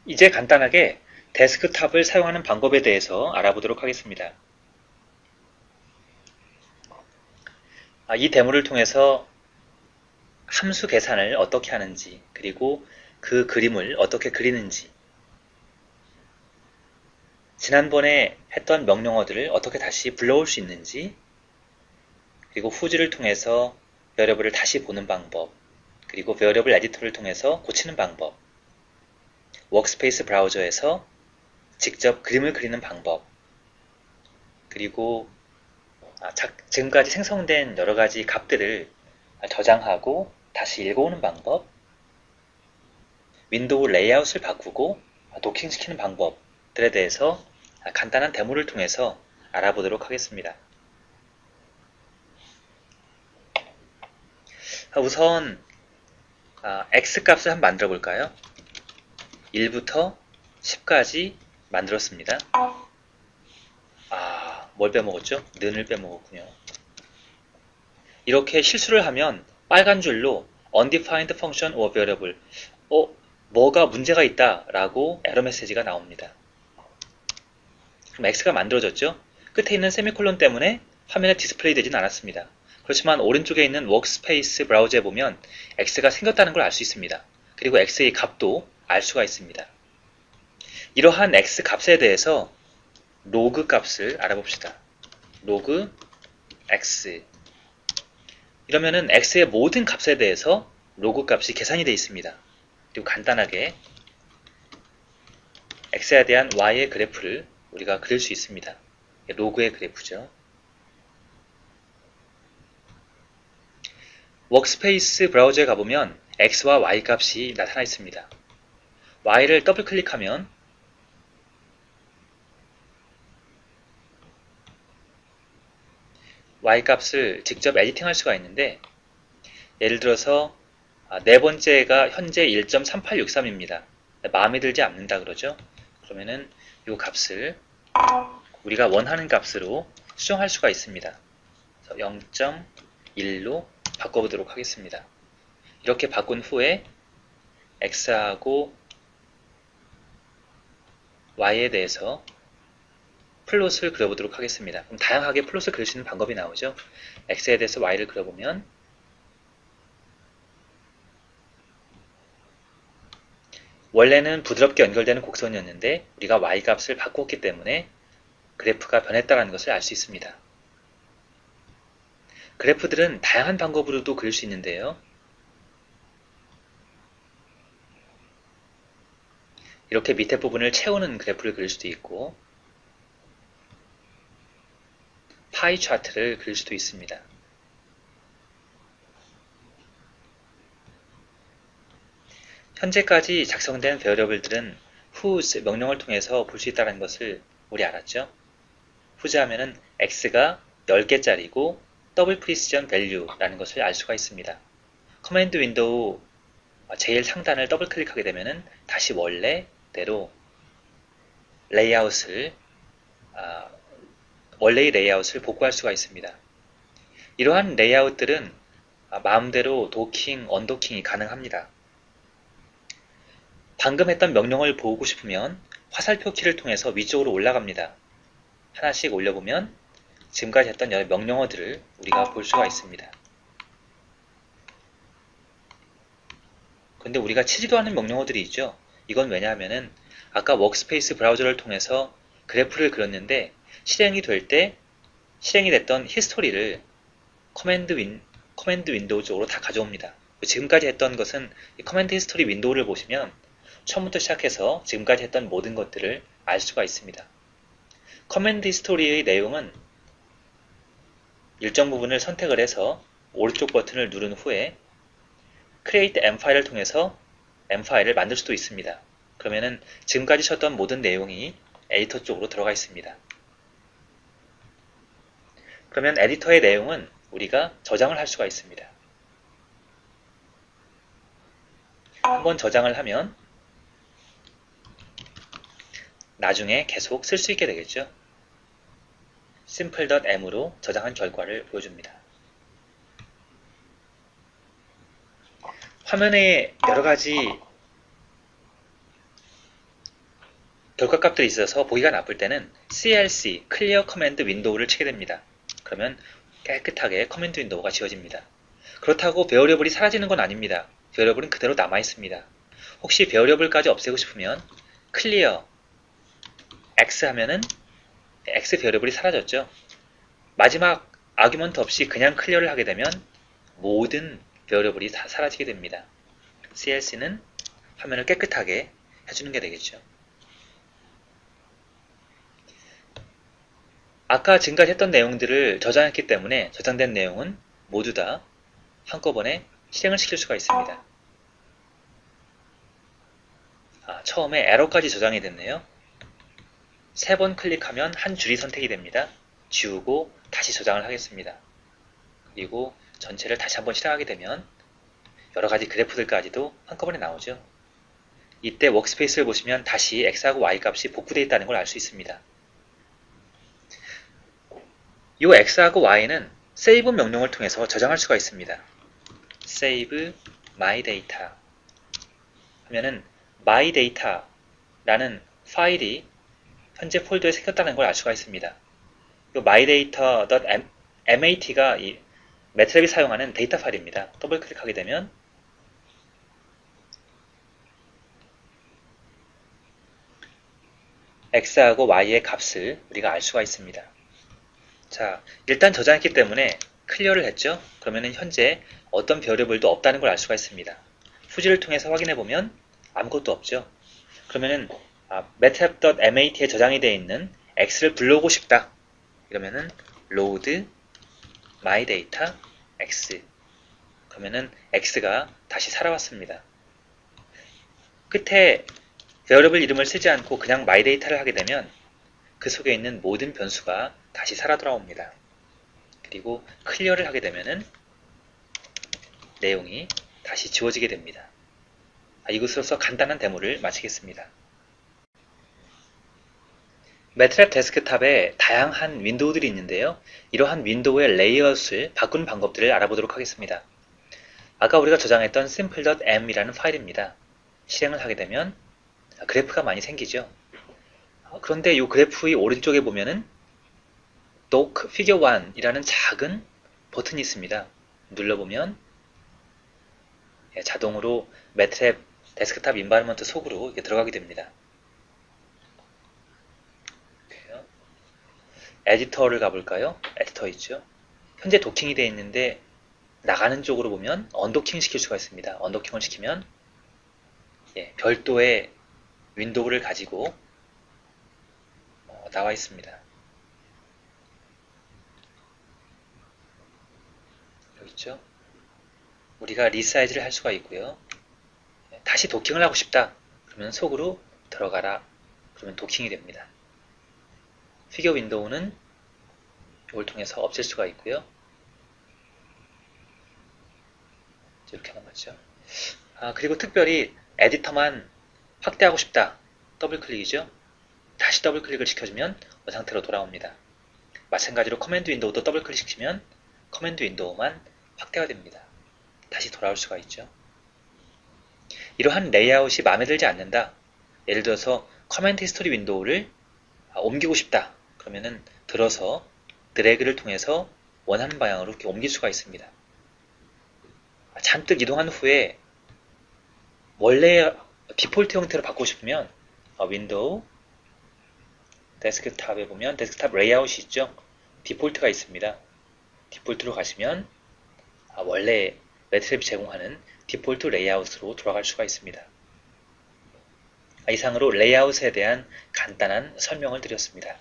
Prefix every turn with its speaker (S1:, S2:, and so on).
S1: 이제 간단하게 데스크탑을 사용하는 방법에 대해서 알아보도록 하겠습니다. 이 데모를 통해서 함수 계산을 어떻게 하는지, 그리고 그 그림을 어떻게 그리는지, 지난번에 했던 명령어들을 어떻게 다시 불러올 수 있는지, 그리고 후즈를 통해서 베어러블을 다시 보는 방법, 그리고 베어러블 에디터를 통해서 고치는 방법, 워크스페이스 브라우저에서 직접 그림을 그리는 방법, 그리고 지금까지 생성된 여러 가지 값들을 저장하고 다시 읽어오는 방법, 윈도우 레이아웃을 바꾸고 도킹시키는 방법들에 대해서 간단한 데모를 통해서 알아보도록 하겠습니다. 우선 X값을 한번 만들어 볼까요? 1부터 10까지 만들었습니다. 뭘 빼먹었죠? 는을 빼먹었군요. 이렇게 실수를 하면 빨간 줄로 undefined function or variable 뭐가 문제가 있다 라고 에러 메시지가 나옵니다. 그럼 X가 만들어졌죠? 끝에 있는 세미콜론 때문에 화면에 디스플레이 되진 않았습니다. 그렇지만 오른쪽에 있는 워크스페이스 브라우저에 보면 X가 생겼다는 걸 알 수 있습니다. 그리고 X의 값도 알 수가 있습니다. 이러한 X 값에 대해서 로그 값을 알아봅시다. 로그 X 이러면은 X의 모든 값에 대해서 로그 값이 계산이 되어 있습니다. 그리고 간단하게 X에 대한 Y의 그래프를 우리가 그릴 수 있습니다. 로그의 그래프죠. 워크스페이스 브라우저에 가보면 X와 Y 값이 나타나 있습니다. Y를 더블 클릭하면 Y 값을 직접 에디팅할 수가 있는데 예를 들어서 네 번째가 현재 1.3863입니다. 마음에 들지 않는다 그러죠. 그러면은 이 값을 우리가 원하는 값으로 수정할 수가 있습니다. 0.1로 바꿔보도록 하겠습니다. 이렇게 바꾼 후에 X하고 Y에 대해서 플롯을 그려보도록 하겠습니다. 그럼 다양하게 플롯을 그릴 수 있는 방법이 나오죠. X에 대해서 Y를 그려보면 원래는 부드럽게 연결되는 곡선이었는데 우리가 Y값을 바꿨기 때문에 그래프가 변했다는 것을 알 수 있습니다. 그래프들은 다양한 방법으로도 그릴 수 있는데요. 이렇게 밑에 부분을 채우는 그래프를 그릴 수도 있고 파이 차트를 그릴 수도 있습니다. 현재까지 작성된 베어러블들은 whose 명령을 통해서 볼 수 있다는 것을 우리 알았죠? whose 하면은 x가 10개짜리고 더블 프리시전 밸류라는 것을 알 수가 있습니다. 커맨드 윈도우 제일 상단을 더블 클릭하게 되면은 다시 원래대로 레이아웃을 원래의 레이아웃을 복구할 수가 있습니다. 이러한 레이아웃들은 마음대로 도킹, 언도킹이 가능합니다. 방금 했던 명령을 보고 싶으면 화살표 키를 통해서 위쪽으로 올라갑니다. 하나씩 올려보면 지금까지 했던 여러 명령어들을 우리가 볼 수가 있습니다. 그런데 우리가 치지도 않은 명령어들이 있죠. 이건 왜냐하면은 아까 워크스페이스 브라우저를 통해서 그래프를 그렸는데 실행이 됐던 히스토리를 커맨드 윈도우 쪽으로 다 가져옵니다. 지금까지 했던 것은 커맨드 히스토리 윈도우를 보시면 처음부터 시작해서 지금까지 했던 모든 것들을 알 수가 있습니다. 커맨드 히스토리의 내용은 일정 부분을 선택을 해서 오른쪽 버튼을 누른 후에 Create M 파일을 통해서 M 파일을 만들 수도 있습니다. 그러면은 지금까지 쳤던 모든 내용이 에디터 쪽으로 들어가 있습니다. 그러면 에디터의 내용은 우리가 저장을 할 수가 있습니다. 한번 저장을 하면 나중에 계속 쓸 수 있게 되겠죠. simple.m으로 저장한 결과를 보여줍니다. 화면에 여러가지 결과값들이 있어서 보기가 나쁠 때는 CLC, Clear Command Window를 치게 됩니다. 그러면 깨끗하게 커맨드 윈도우가 지워집니다. 그렇다고 베어리어블이 사라지는 건 아닙니다. 베어리어블은 그대로 남아있습니다. 혹시 베어리어블까지 없애고 싶으면 Clear X 하면은 X 베어리어블이 사라졌죠. 마지막 아규먼트 없이 그냥 클리어를 하게 되면 모든 베어리어블이 다 사라지게 됩니다. CLC는 화면을 깨끗하게 해주는 게 되겠죠. 아까 지금까지 했던 내용들을 저장했기 때문에 저장된 내용은 모두 다 한꺼번에 실행을 시킬 수가 있습니다. 처음에 에러까지 저장이 됐네요. 3번 클릭하면 한 줄이 선택이 됩니다. 지우고 다시 저장을 하겠습니다. 그리고 전체를 다시 한번 실행하게 되면 여러가지 그래프들까지도 한꺼번에 나오죠. 이때 워크스페이스를 보시면 다시 X하고 Y 값이 복구되어 있다는 걸 알 수 있습니다. 이 X하고 Y는 save 명령을 통해서 저장할 수가 있습니다. save my data 하면은 my data라는 파일이 현재 폴더에 생겼다는 걸 알 수가 있습니다. 이 mydata.mat가 이 매트랩이 사용하는 데이터 파일입니다. 더블 클릭하게 되면 X하고 Y의 값을 우리가 알 수가 있습니다. 자, 일단 저장했기 때문에 클리어를 했죠. 그러면은 현재 어떤 베어리어블도 없다는 걸 알 수가 있습니다. 후지를 통해서 확인해 보면 아무것도 없죠. 그러면은 matlab.mat에 저장이 되어 있는 X를 불러오고 싶다. 이러면은 load my data X. 그러면은 X가 다시 살아왔습니다. 끝에 베어리어블 이름을 쓰지 않고 그냥 my data를 하게 되면 그 속에 있는 모든 변수가 다시 살아 돌아옵니다. 그리고 클리어를 하게 되면은 내용이 다시 지워지게 됩니다. 이것으로서 간단한 데모를 마치겠습니다. 매트랩 데스크탑에 다양한 윈도우들이 있는데요. 이러한 윈도우의 레이아웃을 바꾸는 방법들을 알아보도록 하겠습니다. 아까 우리가 저장했던 simple.m이라는 파일입니다. 실행을 하게 되면 그래프가 많이 생기죠. 그런데 이 그래프의 오른쪽에 보면은 dock figure 1이라는 작은 버튼이 있습니다. 눌러보면 자동으로 매트랩 데스크탑 인바이러먼트 속으로 이렇게 들어가게 됩니다. 에디터를 가볼까요? 에디터 있죠. 현재 도킹이 되어 있는데 나가는 쪽으로 보면 언도킹 시킬 수가 있습니다. 언도킹을 시키면 별도의 윈도우를 가지고 나와 있습니다. 여기 있죠. 우리가 리사이즈를 할 수가 있고요. 다시 도킹을 하고 싶다. 그러면 속으로 들어가라. 그러면 도킹이 됩니다. 피겨 윈도우는 이걸 통해서 없앨 수가 있고요. 이렇게 남았죠. 그리고 특별히 에디터만 확대하고 싶다. 더블 클릭이죠. 다시 더블 클릭을 시켜주면 이 상태로 돌아옵니다. 마찬가지로 커맨드 윈도우도 더블 클릭 시키면 커맨드 윈도우만 확대가 됩니다. 다시 돌아올 수가 있죠. 이러한 레이아웃이 마음에 들지 않는다. 예를 들어서 커맨드 히스토리 윈도우를 옮기고 싶다. 그러면은 들어서 드래그를 통해서 원하는 방향으로 이렇게 옮길 수가 있습니다. 잔뜩 이동한 후에 원래 디폴트 형태로 바꾸고 싶으면 윈도우 데스크탑에 보면 데스크탑 레이아웃이 있죠. 디폴트가 있습니다. 디폴트로 가시면 원래 매트랩이 제공하는 디폴트 레이아웃으로 돌아갈 수가 있습니다. 이상으로 레이아웃에 대한 간단한 설명을 드렸습니다.